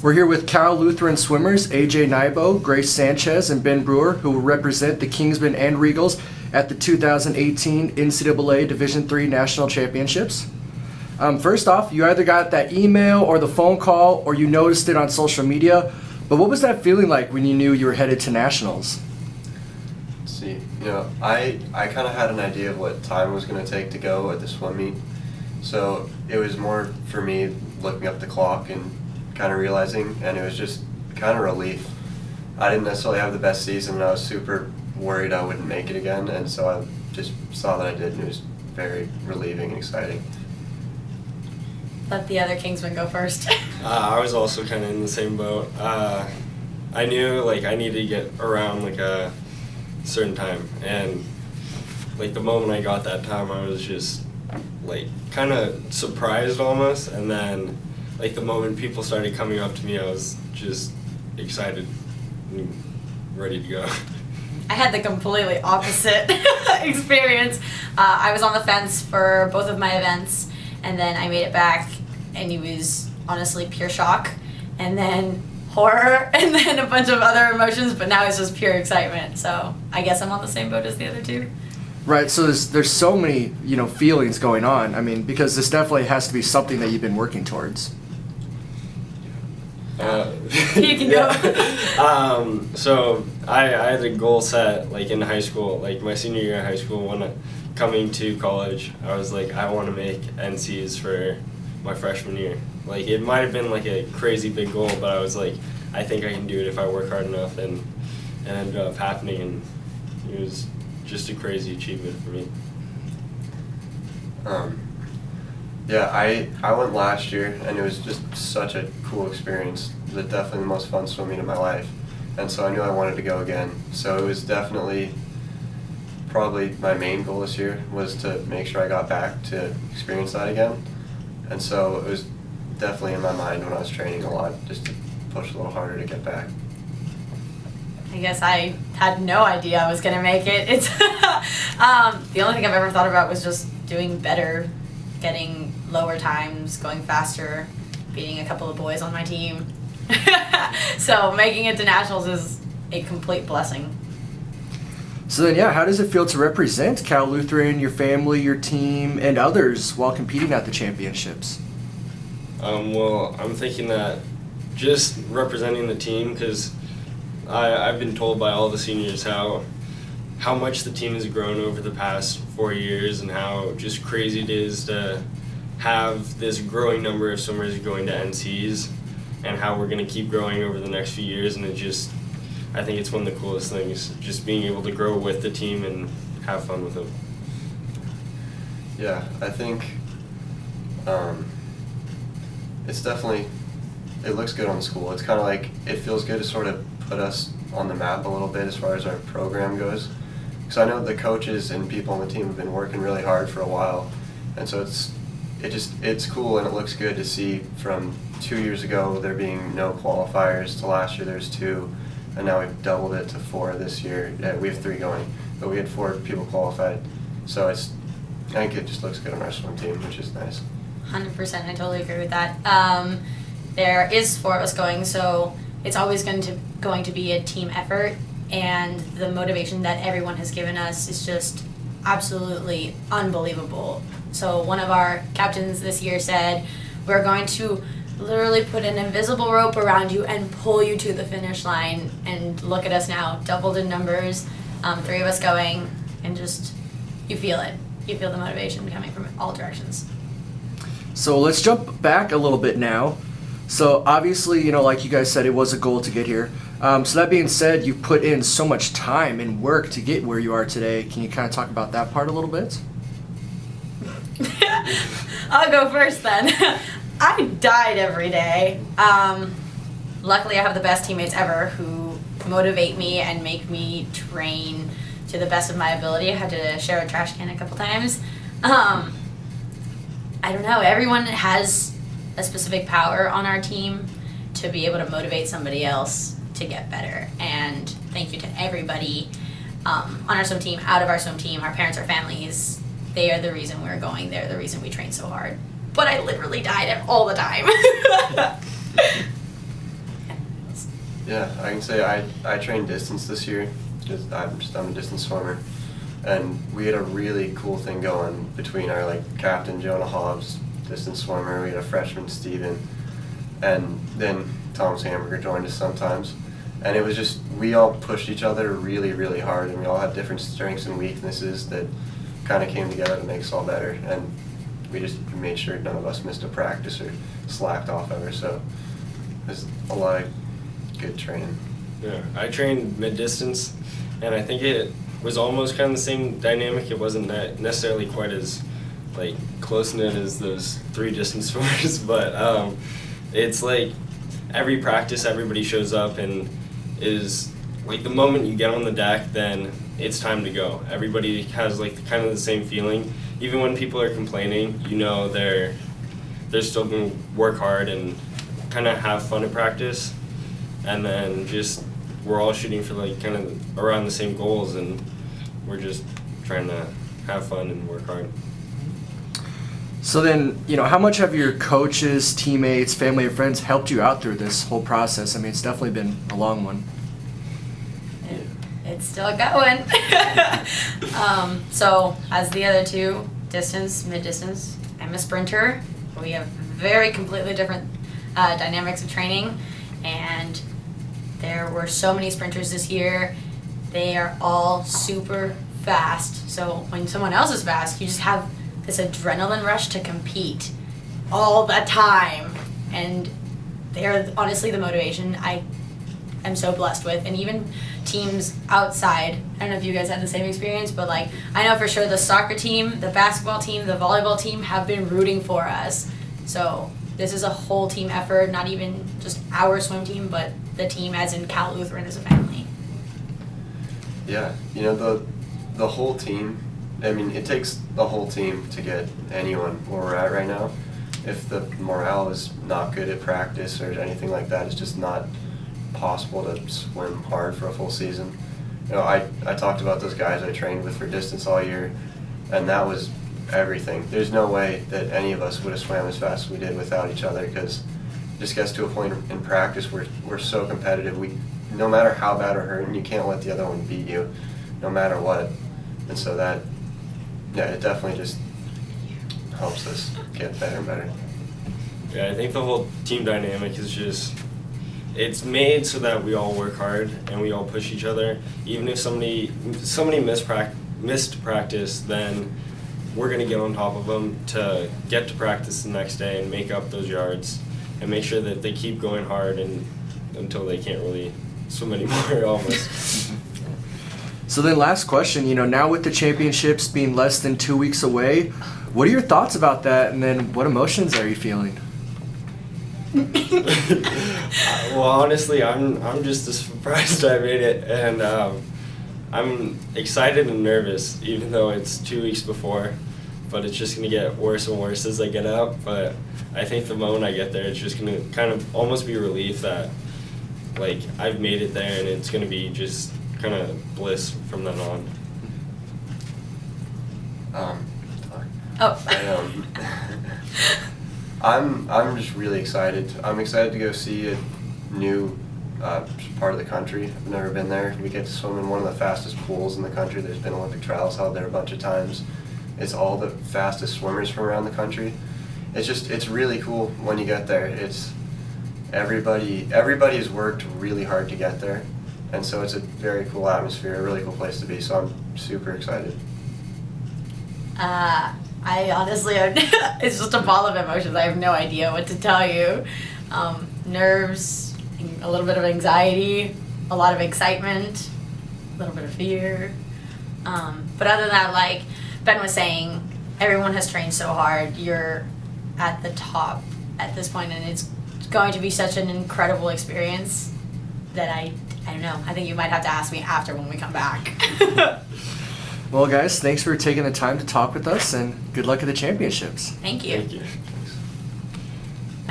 We're here with Cal Lutheran swimmers AJ Nybo, Grace Sanchez, and Ben Brewer, who will represent the Kingsmen and Regals at the 2018 NCAA Division III National Championships. First off, you either got that email or the phone call or you noticed it on social media, but what was that feeling like when you knew you were headed to nationals? Let's see, I kind of had an idea of what time it was going to take to go at the swim meet, so it was more for me looking up the clock and kind of realizing, and it was just kind of relief. I didn't necessarily have the best season, and I was super worried I wouldn't make it again, and so I just saw that I did, and it was very relieving and exciting. Let the other Kingsmen go first. I was also kind of in the same boat. I knew I needed to get around a certain time, and the moment I got that time, I was just kind of surprised almost, and then the moment people started coming up to me, I was just excited and ready to go. I had the completely opposite experience. I was on the fence for both of my events, and then I made it back, and it was honestly pure shock, and then horror, and then a bunch of other emotions, but now it's just pure excitement. So I guess I'm on the same boat as the other two. Right, so there's so many feelings going on. I mean, because this definitely has to be something that you've been working towards. You can go. So I had a goal set in high school, my senior year of high school. When coming to college, I was I want to make NCs for my freshman year. It might have been a crazy big goal, but I was I think I can do it if I work hard enough, and it ended up happening, and it was just a crazy achievement for me. Yeah, I went last year, and it was just such a cool experience. It was definitely the most fun swim meet of my life, and so I knew I wanted to go again. So it was definitely probably my main goal this year was to make sure I got back to experience that again. And so it was definitely in my mind when I was training a lot, just to push a little harder to get back. I guess I had no idea I was going to make it. It's the only thing I've ever thought about was just doing better, getting lower times, going faster, beating a couple of boys on my team. So making it to nationals is a complete blessing. So then, how does it feel to represent Cal Lutheran, your family, your team, and others while competing at the championships? Well, I'm thinking that just representing the team, because I've been told by all the seniors how much the team has grown over the past 4 years, and how just crazy it is to have this growing number of swimmers going to NCs, and how we're going to keep growing over the next few years. And I think it's one of the coolest things, just being able to grow with the team and have fun with them. Yeah, I think it's definitely, it looks good on the school. It's kind of it feels good to sort of put us on the map a little bit as far as our program goes. Because I know the coaches and people on the team have been working really hard for a while, and so it's cool, and it looks good to see from 2 years ago there being no qualifiers to last year there's 2, and now we've doubled it to 4 this year. Yeah, we have 3 going, but we had 4 people qualified, so I think it just looks good on our swim team, which is nice. 100%, I totally agree with that. There is 4 of us going, so it's always going to be a team effort, and the motivation that everyone has given us is just absolutely unbelievable. So one of our captains this year said, we're going to literally put an invisible rope around you and pull you to the finish line, and look at us now, doubled in numbers, 3 of us going, and just, you feel it. You feel the motivation coming from all directions. So let's jump back a little bit now. So obviously, like you guys said, it was a goal to get here. So that being said, you've put in so much time and work to get where you are today. Can you kind of talk about that part a little bit? I'll go first then. I died every day. Luckily, I have the best teammates ever who motivate me and make me train to the best of my ability. I had to share a trash can a couple times. I don't know. Everyone has a specific power on our team to be able to motivate somebody else to get better. And thank you to everybody on our swim team, out of our swim team, our parents, our families. They are the reason we're going. They're the reason we train so hard. But I literally died all the time. Yeah, I can say I trained distance this year because I'm a distance swimmer, and we had a really cool thing going between our captain Jonah Hobbs, distance swimmer. We had a freshman Steven, and then Thomas Hamburger joined us sometimes, and it was just we all pushed each other really really hard, and we all had different strengths and weaknesses that kind of came together to make us all better, and we just made sure none of us missed a practice or slacked off ever. So there's a lot of good training. Yeah, I trained mid-distance, and I think it was almost kind of the same dynamic. It wasn't necessarily quite as close-knit as those 3 distance swimmers, but it's every practice everybody shows up and is the moment you get on the deck, then it's time to go. Everybody has kind of the same feeling. Even when people are complaining, they're still going to work hard and kind of have fun at practice, and then we're all shooting for kind of around the same goals, and we're just trying to have fun and work hard. So then, how much have your coaches, teammates, family, and friends helped you out through this whole process? I mean, it's definitely been a long one. It's still going. So as the other 2, distance, mid-distance, I'm a sprinter. We have very completely different dynamics of training, and there were so many sprinters this year. They are all super fast. So when someone else is fast, you just have this adrenaline rush to compete all the time, and they're honestly the motivation I'm so blessed with. And even teams outside, I don't know if you guys had the same experience, but I know for sure the soccer team, the basketball team, the volleyball team have been rooting for us. So this is a whole team effort, not even just our swim team, but the team as in Cal Lutheran as a family. Yeah, the whole team, I mean, it takes the whole team to get anyone where we're at right now. If the morale is not good at practice or anything like that, it's just not possible to swim hard for a full season. I talked about those guys I trained with for distance all year, and that was everything. There's no way that any of us would have swam as fast as we did without each other, because it just gets to a point in practice where we're so competitive. No matter how bad we're hurting, you can't let the other one beat you, no matter what. And so it definitely just helps us get better and better. Yeah, I think the whole team dynamic is it's made so that we all work hard and we all push each other. Even if somebody missed practice, then we're going to get on top of them to get to practice the next day and make up those yards and make sure that they keep going hard until they can't really swim anymore almost. So then last question, now with the championships being less than 2 weeks away, what are your thoughts about that, and then what emotions are you feeling? Well, honestly, I'm just as surprised I made it, and I'm excited and nervous, even though it's 2 weeks before. But it's just gonna get worse and worse as I get up. But I think the moment I get there, it's just gonna kind of almost be relief that I've made it there, and it's gonna be just kind of bliss from then on. I'm just really excited. I'm excited to go see a new part of the country. I've never been there. We get to swim in one of the fastest pools in the country. There's been Olympic trials held there a bunch of times. It's all the fastest swimmers from around the country. It's really cool when you get there. It's everybody has worked really hard to get there, and so it's a very cool atmosphere, a really cool place to be. So I'm super excited. I honestly, it's just a ball of emotions. I have no idea what to tell you. Nerves, a little bit of anxiety, a lot of excitement, a little bit of fear. But other than that, like Ben was saying, everyone has trained so hard. You're at the top at this point, and it's going to be such an incredible experience that I don't know. I think you might have to ask me after when we come back. Well, guys, thanks for taking the time to talk with us, and good luck at the championships. Thank you. Thank you.